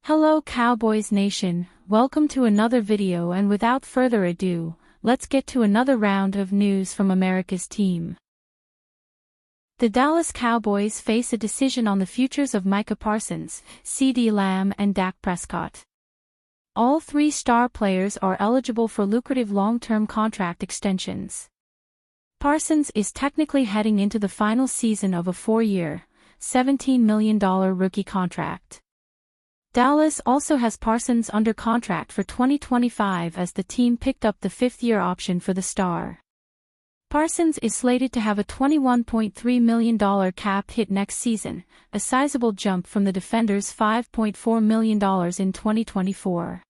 Hello Cowboys Nation, welcome to another video, and without further ado, let's get to another round of news from America's team. The Dallas Cowboys face a decision on the futures of Micah Parsons, CeeDee Lamb and Dak Prescott. All three star players are eligible for lucrative long-term contract extensions. Parsons is technically heading into the final season of a 4-year, $17 million rookie contract. Dallas also has Parsons under contract for 2025 as the team picked up the 5th-year option for the star. Parsons is slated to have a $21.3 million cap hit next season, a sizable jump from the defender's $5.4 million in 2024.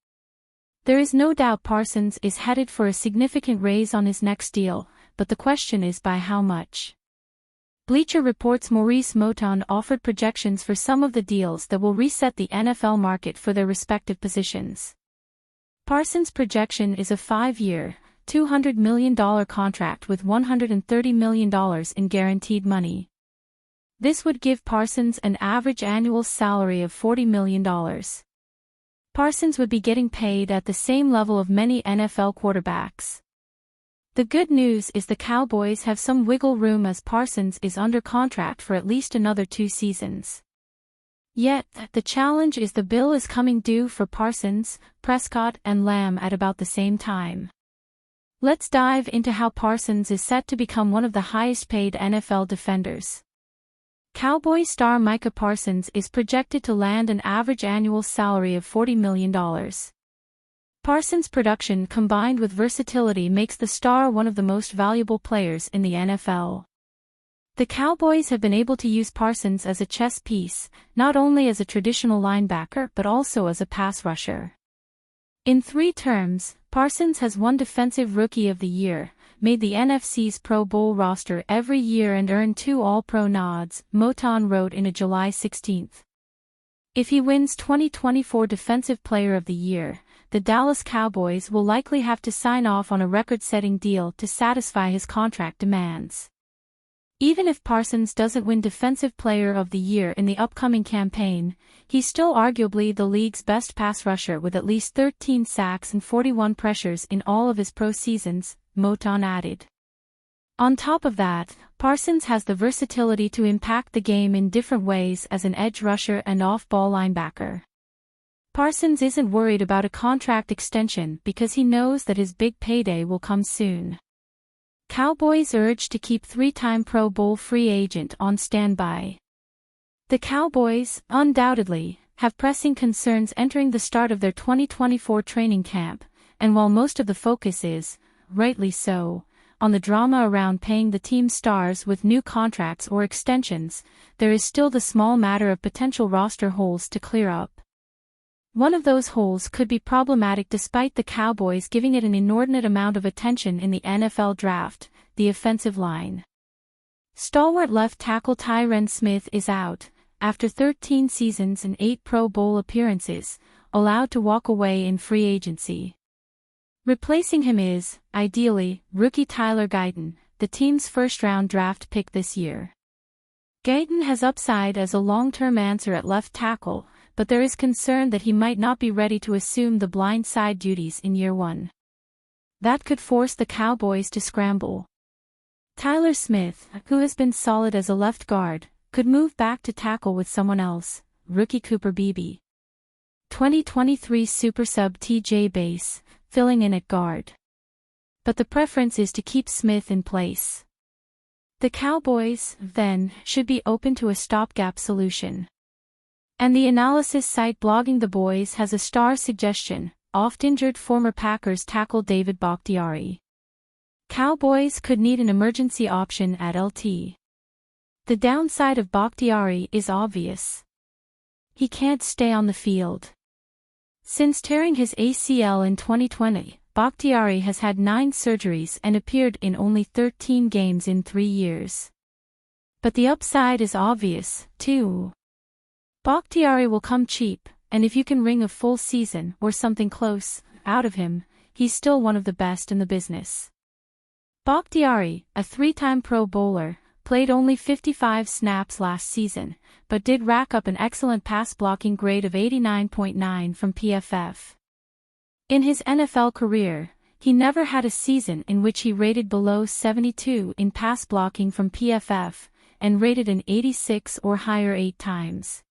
There is no doubt Parsons is headed for a significant raise on his next deal, but the question is by how much. Bleacher Report's Maurice Moton offered projections for some of the deals that will reset the NFL market for their respective positions. Parsons' projection is a 5-year, $200 million contract with $130 million in guaranteed money. This would give Parsons an average annual salary of $40 million. Parsons would be getting paid at the same level of many NFL quarterbacks. The good news is the Cowboys have some wiggle room as Parsons is under contract for at least another 2 seasons. Yet, the challenge is the bill is coming due for Parsons, Prescott and Lamb at about the same time. Let's dive into how Parsons is set to become one of the highest-paid NFL defenders. Cowboy star Micah Parsons is projected to land an average annual salary of $40 million. Parsons' production combined with versatility makes the star one of the most valuable players in the NFL. The Cowboys have been able to use Parsons as a chess piece, not only as a traditional linebacker but also as a pass rusher. In 3 terms, Parsons has won Defensive Rookie of the Year, made the NFC's Pro Bowl roster every year and earned 2 All-Pro nods, Moton wrote in a July 16. If he wins 2024 Defensive Player of the Year, the Dallas Cowboys will likely have to sign off on a record-setting deal to satisfy his contract demands. Even if Parsons doesn't win Defensive Player of the Year in the upcoming campaign, he's still arguably the league's best pass rusher with at least 13 sacks and 41 pressures in all of his pro seasons, Moton added. On top of that, Parsons has the versatility to impact the game in different ways as an edge rusher and off-ball linebacker. Parsons isn't worried about a contract extension because he knows that his big payday will come soon. Cowboys urge to keep 3-time Pro Bowl free agent on standby. The Cowboys, undoubtedly, have pressing concerns entering the start of their 2024 training camp, and while most of the focus is, rightly so, on the drama around paying the team's stars with new contracts or extensions, there is still the small matter of potential roster holes to clear up. One of those holes could be problematic despite the Cowboys giving it an inordinate amount of attention in the NFL draft, the offensive line. Stalwart left tackle Tyron Smith is out, after 13 seasons and 8 Pro Bowl appearances, allowed to walk away in free agency. Replacing him is, ideally, rookie Tyler Guyton, the team's first-round draft pick this year. Guyton has upside as a long-term answer at left tackle, but there is concern that he might not be ready to assume the blind side duties in year 1. That could force the Cowboys to scramble. Tyler Smith, who has been solid as a left guard, could move back to tackle with someone else, rookie Cooper Beebe. 2023 Super Sub TJ Bass, filling in at guard. But the preference is to keep Smith in place. The Cowboys, then, should be open to a stopgap solution. And the analysis site Blogging the Boys has a star suggestion, oft-injured former Packers tackle Devid Bakhtiari. Cowboys could need an emergency option at LT. The downside of Bakhtiari is obvious. He can't stay on the field. Since tearing his ACL in 2020, Bakhtiari has had 9 surgeries and appeared in only 13 games in 3 years. But the upside is obvious, too. Bakhtiari will come cheap, and if you can wring a full season or something close out of him, he's still one of the best in the business. Bakhtiari, a 3-time Pro Bowler, played only 55 snaps last season, but did rack up an excellent pass-blocking grade of 89.9 from PFF. In his NFL career, he never had a season in which he rated below 72 in pass blocking from PFF, and rated an 86 or higher 8 times.